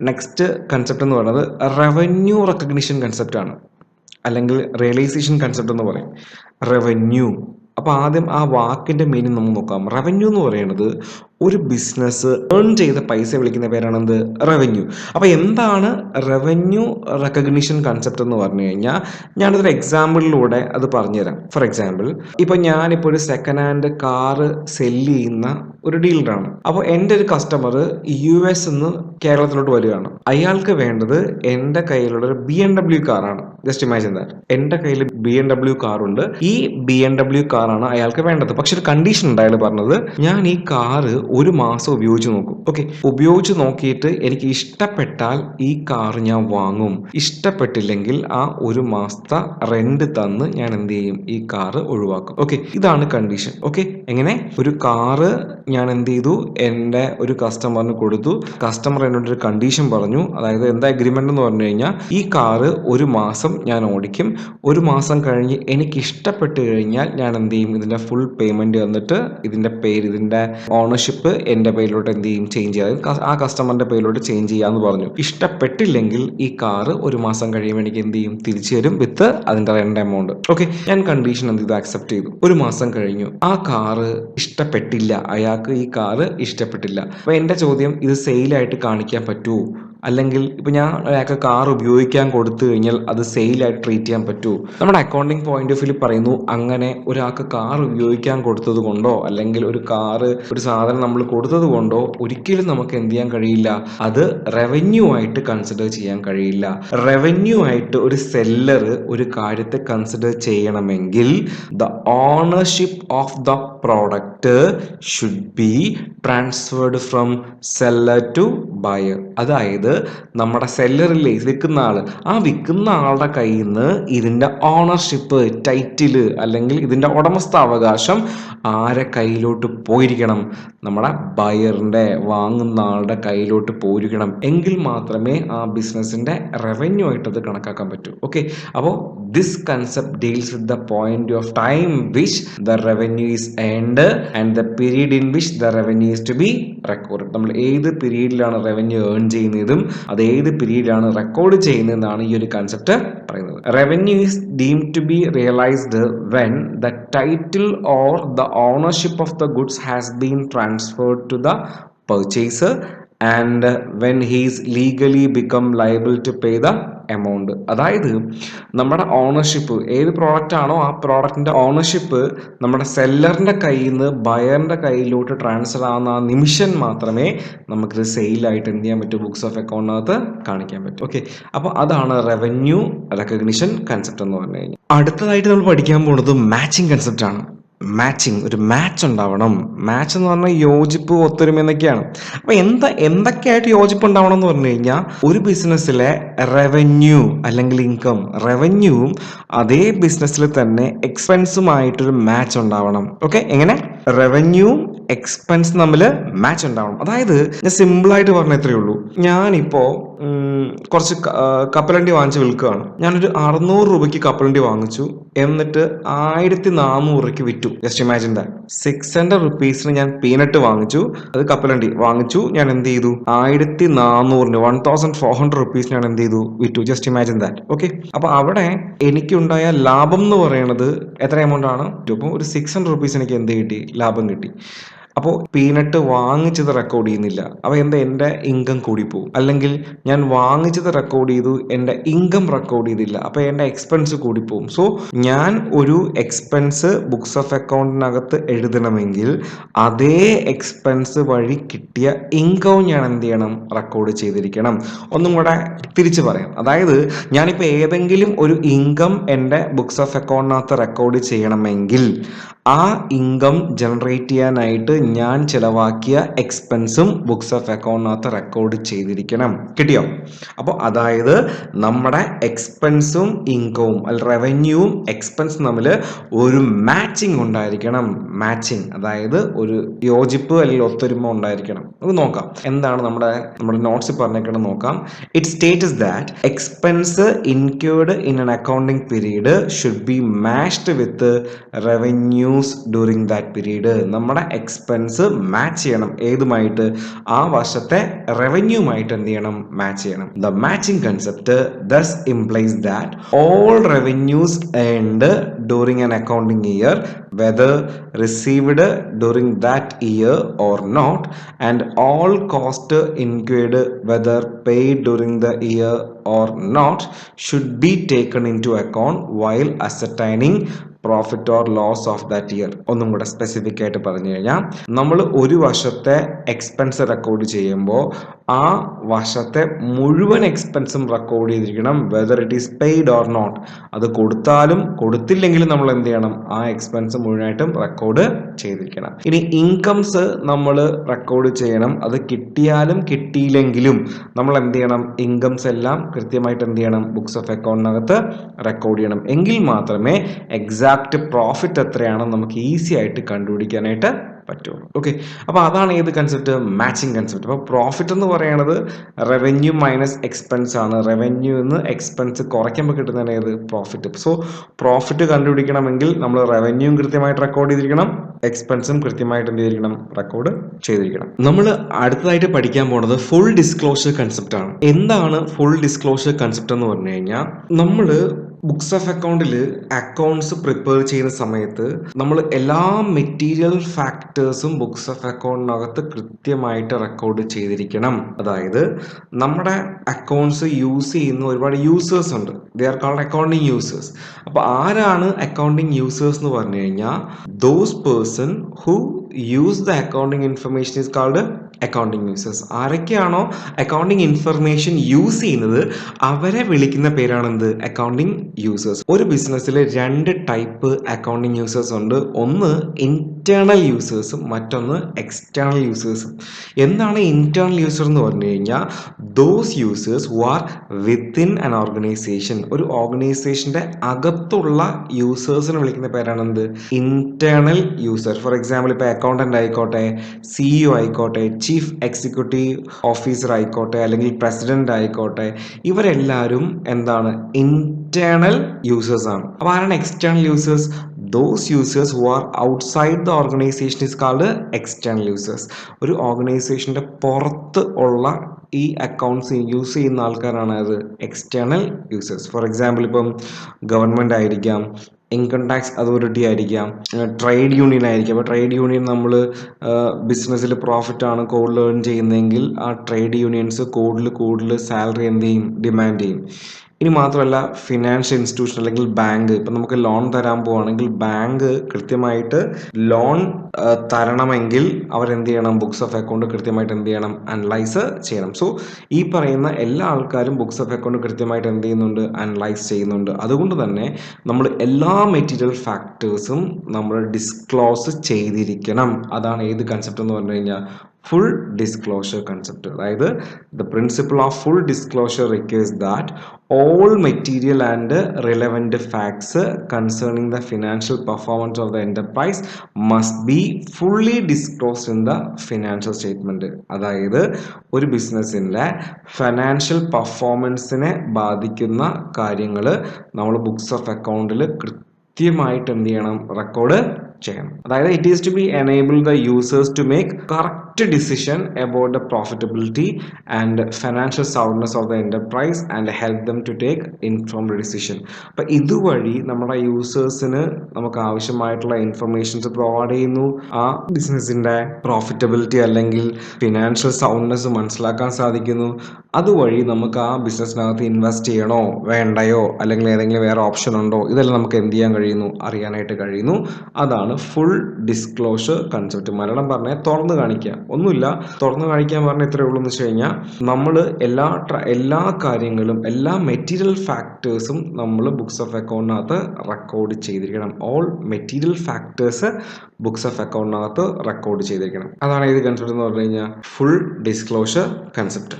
Next concept എന്ന് പറയുന്നത് revenue recognition concept ആണ്, അല്ലെങ്കിൽ റിയലൈസേഷൻ കൺസെപ്റ്റ് എന്ന് പറയും. റവന്യൂ, അപ്പോൾ ആദ്യം ആ വാക്കിന്റെ മീനിങ് നമുക്ക് നോക്കാം. റവന്യൂ എന്ന് പറയുന്നത് ഒരു ബിസിനസ് ഏൺ ചെയ്ത പൈസ വിളിക്കുന്ന പേരാണ് എന്ത്? റവന്യൂ. അപ്പോൾ എന്താണ് റവന്യൂ റെക്കഗ്നിഷൻ കൺസെപ്റ്റ് എന്ന് പറഞ്ഞു കഴിഞ്ഞാൽ ഞാനൊരു എക്സാമ്പിളിലൂടെ അത് പറഞ്ഞുതരാം. ഫോർ എക്സാമ്പിൾ, ഇപ്പൊ ഞാനിപ്പോൾ ഒരു സെക്കൻഡ് ഹാൻഡ് കാറ് സെല്ല് ചെയ്യുന്ന ഒരു ഡീലറാണ്. അപ്പോൾ എൻ്റെ ഒരു കസ്റ്റമർ US നിന്ന് കേരളത്തിലോട്ട് വരികയാണ്. അയാൾക്ക് വേണ്ടത് എൻ്റെ കയ്യിലുള്ള ഒരു BMW കാറാണ്. Just imagine that. എൻ്റെ കയ്യിൽ BMW കാറുണ്ട്. ഈ BMW കാറാണ് അയാൾക്ക് വേണ്ടത്. പക്ഷെ ഒരു കണ്ടീഷൻ ഉണ്ട്. അയാൾ പറഞ്ഞത്, ഞാൻ ഈ കാറ് ഒരു മാസം ഉപയോഗിച്ച് നോക്കും. ഓക്കെ, ഉപയോഗിച്ച് നോക്കിയിട്ട് എനിക്ക് ഇഷ്ടപ്പെട്ടാൽ ഈ കാർ ഞാൻ വാങ്ങും, ഇഷ്ടപ്പെട്ടില്ലെങ്കിൽ ആ ഒരു മാസത്തെ റെന്റ് തന്ന് ഞാൻ എന്ത് ചെയ്യും? ഈ കാറ് ഒഴിവാക്കും. ഓക്കെ, ഇതാണ് കണ്ടീഷൻ. ഓക്കെ, എങ്ങനെ? ഒരു കാറ് ഞാൻ എന്ത് ചെയ്തു? എൻ്റെ ഒരു കസ്റ്റമറിന് കൊടുത്തു. കസ്റ്റമർ എന്നോട് ഒരു കണ്ടീഷൻ പറഞ്ഞു. അതായത് എന്താ അഗ്രിമെന്റ് എന്ന് പറഞ്ഞു കഴിഞ്ഞാൽ, ഈ കാറ് ഒരു മാസം ഞാൻ ഓടിക്കും, ഒരു മാസം കഴിഞ്ഞ് എനിക്ക് ഇഷ്ടപ്പെട്ട് കഴിഞ്ഞാൽ ഞാൻ എന്ത് ചെയ്യും? ഇതിന്റെ ഫുൾ പേയ്മെന്റ് തന്നിട്ട് ഇതിന്റെ പേര്, ഇതിന്റെ ഓണർഷിപ്പ് എൻ്റെ പേരിലോട്ട് എന്ത് ചെയ്യും? ചേഞ്ച് ചെയ്യാം, ആ കസ്റ്റമറിന്റെ പേരിലോട്ട് ചേഞ്ച് ചെയ്യാന്ന് പറഞ്ഞു. ഇഷ്ടപ്പെട്ടില്ലെങ്കിൽ ഈ കാറ് ഒരു മാസം കഴിയുമ്പോൾ എനിക്ക് എന്ത് ചെയ്യും? തിരിച്ചു തരും വിത്ത് അതിന്റെ റെന്റ് എമൗണ്ട്. ഓക്കെ, ഞാൻ കണ്ടീഷൻ എന്ത് ചെയ്തു? അക്സെപ്റ്റ് ചെയ്തു. ഒരു മാസം കഴിഞ്ഞു, ആ കാറ് ഇഷ്ടപ്പെട്ടില്ല, അയാൾക്ക് ഈ കാറ് ഇഷ്ടപ്പെട്ടില്ല. അപ്പൊ എന്റെ ചോദ്യം, ഇത് സെയിലായിട്ട് കാണിക്കാൻ പറ്റുമോ? അല്ലെങ്കിൽ ഇപ്പൊ ഞാൻ ഒരാൾക്ക് കാർ ഉപയോഗിക്കാൻ കൊടുത്തു കഴിഞ്ഞാൽ അത് സെയിലായിട്ട് ട്രീറ്റ് ചെയ്യാൻ പറ്റുമോ? നമ്മുടെ അക്കൗണ്ടിങ് പോയിന്റ് ഓഫ് വ്യൂ പറയുന്നു, അങ്ങനെ ഒരാൾക്ക് കാർ ഉപയോഗിക്കാൻ കൊടുത്തത് കൊണ്ടോ അല്ലെങ്കിൽ ഒരു സാധനം നമ്മൾ കൊടുത്തത് കൊണ്ടോ ഒരിക്കലും നമുക്ക് എന്ത് ചെയ്യാൻ കഴിയില്ല, അത് റവന്യൂ ആയിട്ട് കൺസിഡർ ചെയ്യാൻ കഴിയില്ല. റവന്യൂ ആയിട്ട് ഒരു സെല്ലർ ഒരു കാര്യത്തെ കൺസിഡർ ചെയ്യണമെങ്കിൽ the ownership of the product should be transferred from seller to buyer. അതായത് നമ്മുടെ സെല്ലറിലെ വിൽക്കുന്ന ആള്, ആ വിൽക്കുന്ന ആളുടെ കയ്യിൽ നിന്ന് ഇതിന്റെ ഓണർഷിപ്പ്, ടൈറ്റില് അല്ലെങ്കിൽ ഇതിന്റെ ഉടമസ്ഥാവകാശം ആരെ കയ്യിലോട്ട് പോയിരിക്കണം? നമ്മുടെ ബയറിന്റെ, വാങ്ങുന്ന ആളുടെ കയ്യിലോട്ട് പോയിരിക്കണം. എങ്കിൽ മാത്രമേ ആ ബിസിനസിന്റെ റവന്യൂ ആയിട്ട് അത് കണക്കാക്കാൻ പറ്റൂ. ഓക്കെ, അപ്പോൾ this concept deals with the point of time which the revenue is earned and the period in which the revenue is to be record. നമ്മൾ ഏത് പീരീഡിലാണ് റവന്യൂ ഏൺ ചെയ്യുന്നതും അത് ഏത് പീരീഡിലാണ് റെക്കോർഡ് ചെയ്യുന്നതെന്നാണ് ഈ ഒരു കൺസെപ്റ്റ് പറയുന്നത്. Revenue is deemed to be realised when the title or the ownership of the goods has been transferred to the purchaser and when he is legally become liable to pay the amount. അതായത് നമ്മുടെ ownership, ഏത് product ആണോ ആ പ്രോഡക്റ്റിന്റെ ownership നമ്മുടെ സെല്ലറിന്റെ കയ്യിൽ നിന്ന് ബയറിന്റെ കയ്യിലോട്ട് transfer ആവുന്ന ആ നിമിഷം മാത്രമേ നമുക്കിത് സെയിലായിട്ട് എന്ത് ചെയ്യാൻ പറ്റൂ? ബുക്സ് ഓഫ് അക്കൗണ്ടിനകത്ത് കാണിക്കാൻ പറ്റും. ഓക്കെ, അപ്പോൾ അതാണ് റവന്യൂ റെക്കഗ്നിഷൻ കൺസെപ്റ്റ് എന്ന് പറഞ്ഞു കഴിഞ്ഞാൽ. അടുത്തതായിട്ട് നമ്മൾ പഠിക്കാൻ പോകുന്നത് മാച്ചിങ് കൺസെപ്റ്റ് ആണ്. മാച്ചിങ്, ഒരു മാച്ച് ഉണ്ടാവണം. മാച്ച് എന്ന് പറഞ്ഞാൽ യോജിപ്പ്, ഒത്തൊരുമ എന്നൊക്കെയാണ്. അപ്പൊ എന്തൊക്കെയായിട്ട് യോജിപ്പ് ഉണ്ടാവണം എന്ന് പറഞ്ഞു കഴിഞ്ഞാൽ, ഒരു ബിസിനസ്സിലെ റവന്യൂ അല്ലെങ്കിൽ ഇൻകം, റവന്യൂവും അതേ ബിസിനസ്സിൽ തന്നെ എക്സ്പെൻസുമായിട്ടൊരു മാച്ച് ഉണ്ടാവണം. ഓക്കെ, എങ്ങനെ? റവന്യൂവും എക്സ്പെൻസ് തമ്മിൽ മാച്ച് ഉണ്ടാവണം. അതായത് ഞാൻ സിമ്പിൾ ആയിട്ട് പറഞ്ഞ ഇത്രയേ ഉള്ളൂ. ഞാനിപ്പോ കുറച്ച് കപ്പലണ്ടി വാങ്ങിച്ച് വിൽക്കുകയാണ്. ഞാനൊരു 600 രൂപയ്ക്ക് കപ്പലണ്ടി വാങ്ങിച്ചു, എന്നിട്ട് 1400 രൂപയ്ക്ക് വിറ്റു. Just imagine that. 600 റുപ്പീസിന് ഞാൻ പീനട്ട് വാങ്ങിച്ചു, അത് കപ്പലണ്ടി വാങ്ങിച്ചു. ഞാൻ എന്ത് ചെയ്തു? 1400-ന് 1400 റുപ്പീസ് ഞാൻ എന്ത് ചെയ്തു? വിറ്റു. Just imagine that. ഓക്കെ, അപ്പൊ അവിടെ എനിക്കുണ്ടായ ലാഭം എന്ന് പറയുന്നത് എത്ര എമൗണ്ട് ആണ്? അപ്പോൾ ഒരു 600 റുപ്പീസ് എനിക്ക് എന്ത് കിട്ടി? ലാഭം കിട്ടി. അപ്പോൾ പീനട്ട് വാങ്ങിച്ചത് റെക്കോർഡ് ചെയ്യുന്നില്ല. അപ്പോൾ എൻ്റെ ഇൻകം കൂടിപ്പോവും. അല്ലെങ്കിൽ ഞാൻ വാങ്ങിച്ചത് റെക്കോർഡ് ചെയ്തു, എൻ്റെ ഇൻകം റെക്കോർഡ് ചെയ്തില്ല, അപ്പോൾ എൻ്റെ എക്സ്പെൻസ് കൂടിപ്പോവും. സോ ഞാൻ ഒരു എക്സ്പെൻസ് ബുക്സ് ഓഫ് അക്കൗണ്ടിനകത്ത് എഴുതണമെങ്കിൽ അതേ എക്സ്പെൻസ് വഴി കിട്ടിയ ഇൻകവും ഞാൻ എന്ത് ചെയ്യണം? റെക്കോർഡ് ചെയ്തിരിക്കണം. ഒന്നും കൂടെ തിരിച്ചു പറയാം. അതായത് ഞാനിപ്പോൾ ഏതെങ്കിലും ഒരു ഇൻകം എൻ്റെ ബുക്സ് ഓഫ് അക്കൗണ്ടിനകത്ത് റെക്കോർഡ് ചെയ്യണമെങ്കിൽ ആ ഇൻകം ജനറേറ്റ് ചെയ്യാനായിട്ട് ഞാൻ ചിലവാക്കിയ എക്സ്പെൻസും ബുക്സ് ഓഫ് അക്കൗണ്ടിനകത്ത് റെക്കോർഡ് ചെയ്തിരിക്കണം. കിട്ടിയോ? അപ്പോൾ അതായത് നമ്മുടെ എക്സ്പെൻസും ഇൻകവും അല്ലെങ്കിൽ റവന്യൂവും എക്സ്പെൻസും തമ്മിൽ ഒരു മാച്ചിങ് ഉണ്ടായിരിക്കണം. മാച്ചിങ്, അതായത് ഒരു യോജിപ്പ് അല്ലെങ്കിൽ ഒത്തൊരുമ ഉണ്ടായിരിക്കണം. അത് നോക്കാം, എന്താണ് നമ്മുടെ നോട്ട്സ് പറഞ്ഞേക്കണം നോക്കാം. It states that expense incurred in an accounting period should be matched with revenue revenues during that period. നമ്മുടെ എക്സ്പെൻസ് മാച്ച് ചെയ്യണം ഏതുമായിട്ട്, ആ വർഷത്തെ റവന്യൂമായിട്ട് എന്ത് ചെയ്യണം, മാച്ച് ചെയ്യണം. The matching concept thus implies that all revenues earned during an accounting year, whether received during that year or not, and all cost incurred whether paid during the year or not, should be taken into account while ascertaining profit or loss of that year. ഒന്നും കൂടെ specific ആയിട്ട് പറഞ്ഞു കഴിഞ്ഞാൽ, നമ്മൾ ഒരു വർഷത്തെ expense record ചെയ്യുമ്പോൾ ആ വർഷത്തെ മുഴുവൻ എക്സ്പെൻസും റെക്കോർഡ് ചെയ്തിരിക്കണം, whether it is paid or not. അത് കൊടുത്താലും കൊടുത്തില്ലെങ്കിലും നമ്മൾ എന്ത് ചെയ്യണം, ആ എക്സ്പെൻസ് മുഴുവനായിട്ടും റെക്കോർഡ് ചെയ്തിരിക്കണം. ഇനി ഇൻകംസ് നമ്മൾ റെക്കോർഡ് ചെയ്യണം, അത് കിട്ടിയാലും കിട്ടിയില്ലെങ്കിലും നമ്മൾ എന്ത് ചെയ്യണം, ഇൻകംസ് എല്ലാം കൃത്യമായിട്ട് എന്ത് ചെയ്യണം, ബുക്സ് ഓഫ് അക്കൗണ്ടിനകത്ത് റെക്കോർഡ് ചെയ്യണം. എങ്കിൽ മാത്രമേ എക്സാക്ട് പ്രോഫിറ്റ് എത്രയാണെന്ന് നമുക്ക് ഈസി ആയിട്ട് കണ്ടുപിടിക്കാനായിട്ട് പറ്റുള്ളൂ. ഓക്കെ, അപ്പോൾ അതാണ് ഏത് കൺസെപ്റ്റ്, മാച്ചിങ് കൺസെപ്റ്റ്. അപ്പോൾ പ്രോഫിറ്റ് എന്ന് പറയുന്നത് റവന്യൂ മൈനസ് എക്സ്പെൻസ് ആണ്. റവന്യൂ എന്ന് എക്സ്പെൻസ് കുറയ്ക്കുമ്പോൾ കിട്ടുന്നതാണ് ഏത്, പ്രോഫിറ്റ്. സോ പ്രോഫിറ്റ് കണ്ടുപിടിക്കണമെങ്കിൽ നമ്മൾ റവന്യൂവും കൃത്യമായിട്ട് റെക്കോർഡ് ചെയ്തിരിക്കണം, എക്സ്പെൻസും കൃത്യമായിട്ട് എന്ത് ചെയ്തിരിക്കണം, റെക്കോർഡ് ചെയ്തിരിക്കണം. നമ്മൾ അടുത്തതായിട്ട് പഠിക്കാൻ പോകുന്നത് ഫുൾ ഡിസ്ക്ലോഷർ കൺസെപ്റ്റ് ആണ്. എന്താണ് ഫുൾ ഡിസ്ക്ലോഷർ കൺസെപ്റ്റ് എന്ന് പറഞ്ഞു കഴിഞ്ഞാൽ, നമ്മൾ ബുക്സ് ഓഫ് അക്കൗണ്ടിൽ അക്കൗണ്ട്സ് പ്രിപ്പയർ ചെയ്യുന്ന സമയത്ത് നമ്മൾ എല്ലാ മെറ്റീരിയൽ ഫാക്ടേഴ്സും ബുക്സ് ഓഫ് അക്കൗണ്ടിനകത്ത് കൃത്യമായിട്ട് റെക്കോർഡ് ചെയ്തിരിക്കണം. അതായത് നമ്മുടെ അക്കൗണ്ട്സ് യൂസ് ചെയ്യുന്ന ഒരുപാട് യൂസേഴ്സ് ഉണ്ട്, they are called accounting users. അപ്പോൾ ആരാണ് അക്കൗണ്ടിങ് യൂസേഴ്സ് എന്ന് പറഞ്ഞു കഴിഞ്ഞാൽ, those person who use the accounting information is called accounting users. ആരൊക്കെയാണോ അക്കൗണ്ടിങ് ഇൻഫർമേഷൻ യൂസ് ചെയ്യുന്നത് അവരെ വിളിക്കുന്ന പേരാണ് എന്ത്, അക്കൗണ്ടിങ് യൂസേഴ്സ്. ഒരു ബിസിനസ്സിൽ രണ്ട് ടൈപ്പ് അക്കൗണ്ടിങ് യൂസേഴ്സ് ഉണ്ട്. ഒന്ന് ഇന്റേണൽ യൂസേഴ്സും മറ്റൊന്ന് എക്സ്റ്റേണൽ യൂസേഴ്സും. എന്താണ് ഇന്റേണൽ യൂസർ എന്ന് പറഞ്ഞു കഴിഞ്ഞാൽ, those users who are within an organisation. ഒരു ഓർഗനൈസേഷന്റെ അകത്തുള്ള യൂസേഴ്സിനെ വിളിക്കുന്ന പേരാണ് എന്ത്, ഇന്റേണൽ യൂസർ. ഫോർ എക്സാമ്പിൾ ഇപ്പോൾ അക്കൗണ്ടന്റ് ആയിക്കോട്ടെ, CEO ആയിക്കോട്ടെ, ചീഫ് എക്സിക്യൂട്ടീവ് ഓഫീസർ ആയിക്കോട്ടെ, അല്ലെങ്കിൽ പ്രസിഡന്റ് ആയിക്കോട്ടെ, ഇവരെല്ലാവരും എന്താണ്, ഇന്റേണൽ യൂസേഴ്സ് ആണ്. അപ്പോൾ ആരാണ് external users? Those users who are outside the organization is called external users. ഒരു ഓർഗനൈസേഷന്റെ പുറത്ത് ഉള്ള ഈ അക്കൗണ്ട്സ് യൂസ് ചെയ്യുന്ന ആൾക്കാരാണ് അത് എക്സ്റ്റേണൽ യൂസേഴ്സ്. ഫോർ എക്സാമ്പിൾ ഇപ്പം ഗവൺമെന്റ് ആയിരിക്കാം, ഇൻകം ടാക്സ് അതോറിറ്റി ആയിരിക്കാം, ട്രേഡ് യൂണിയൻ ആയിരിക്കാം. അപ്പോൾ ട്രേഡ് യൂണിയൻ നമ്മൾ ബിസിനസ്സിൽ പ്രോഫിറ്റ് ആണ് കൂടുതൽ ഏൺ ചെയ്യുന്നതെങ്കിൽ ആ ട്രേഡ് യൂണിയൻസ് കൂടുതൽ സാലറി എന്ത് ചെയ്യും, ഡിമാൻഡ് ചെയ്യും. ഇനി മാത്രമല്ല ഫിനാൻഷ്യൽ ഇൻസ്റ്റിറ്റ്യൂഷൻ അല്ലെങ്കിൽ ബാങ്ക്, ഇപ്പം നമുക്ക് ലോൺ തരാൻ പോവുകയാണെങ്കിൽ ബാങ്ക് കൃത്യമായിട്ട് ലോൺ തരണമെങ്കിൽ അവരെന്ത് ചെയ്യണം, ബുക്സ് ഓഫ് അക്കൗണ്ട് കൃത്യമായിട്ട് എന്ത് ചെയ്യണം, അനലൈസ് ചെയ്യണം. സോ ഈ പറയുന്ന എല്ലാ ആൾക്കാരും ബുക്സ് ഓഫ് അക്കൗണ്ട് കൃത്യമായിട്ട് എന്ത് ചെയ്യുന്നുണ്ട്, അനലൈസ് ചെയ്യുന്നുണ്ട്. അതുകൊണ്ട് തന്നെ നമ്മൾ എല്ലാ മെറ്റീരിയൽ ഫാക്ടേഴ്സും നമ്മൾ ഡിസ്ക്ലോസ് ചെയ്തിരിക്കണം. അതാണ് ഏത് കൺസെപ്റ്റ് എന്ന് പറഞ്ഞു കഴിഞ്ഞാൽ, ഫുൾ ഡിസ്ക്ലോഷർ കൺസെപ്റ്റ്. അതായത് the principle of full disclosure requires that all material and relevant facts concerning the financial performance of the enterprise must be fully disclosed in the financial statement. അതായത് ഒരു ബിസിനസ്സിൻ്റെ financial പെർഫോമൻസിനെ ബാധിക്കുന്ന കാര്യങ്ങൾ നമ്മൾ books of അക്കൗണ്ടിൽ കൃത്യമായിട്ട് എന്ത് ചെയ്യണം, റെക്കോർഡ് ചെയ്യണം. അതായത് it is to be enable the users to make correct decision about the profitability and financial soundness of the enterprise and help them to take informed decision. അപ്പം ഇതുവഴി നമ്മുടെ യൂസേഴ്സിന് നമുക്ക് ആവശ്യമായിട്ടുള്ള ഇൻഫർമേഷൻസ് പ്രൊവൈഡ് ചെയ്യുന്നു. ആ ബിസിനസ്സിൻ്റെ പ്രോഫിറ്റബിലിറ്റി അല്ലെങ്കിൽ ഫിനാൻഷ്യൽ സൗണ്ട്നെസ് മനസ്സിലാക്കാൻ സാധിക്കുന്നു. അതുവഴി നമുക്ക് ആ ബിസിനസ്സിനകത്ത് ഇൻവെസ്റ്റ് ചെയ്യണോ വേണ്ടയോ, അല്ലെങ്കിൽ ഏതെങ്കിലും വേറെ ഓപ്ഷൻ ഉണ്ടോ, ഇതെല്ലാം നമുക്ക് എന്ത് ചെയ്യാൻ കഴിയുന്നു, അറിയാനായിട്ട് കഴിയുന്നു. അതാണ് ഫുൾ ഡിസ്ക്ലോഷർ കൺസെപ്റ്റ്. മലയാളം പറഞ്ഞാൽ തുറന്നു കാണിക്കുക, ഒന്നുമില്ല, തുറന്നു കാണിക്കാൻ പറഞ്ഞാൽ ഇത്രയേ ഉള്ളൂ എന്ന് വെച്ച് കഴിഞ്ഞാൽ, നമ്മൾ എല്ലാ കാര്യങ്ങളും എല്ലാ മെറ്റീരിയൽ ഫാക്ടേഴ്സും നമ്മൾ ബുക്സ് ഓഫ് അക്കൗണ്ടിനകത്ത് റെക്കോർഡ് ചെയ്തിരിക്കണം. All material factors books of അക്കൗണ്ടിനകത്ത് റെക്കോർഡ് ചെയ്തിരിക്കണം. അതാണ് ഏത് കൺസെപ്റ്റ് എന്ന് പറഞ്ഞു കഴിഞ്ഞാൽ, ഫുൾ ഡിസ്ക്ലോഷർ കൺസെപ്റ്റ്.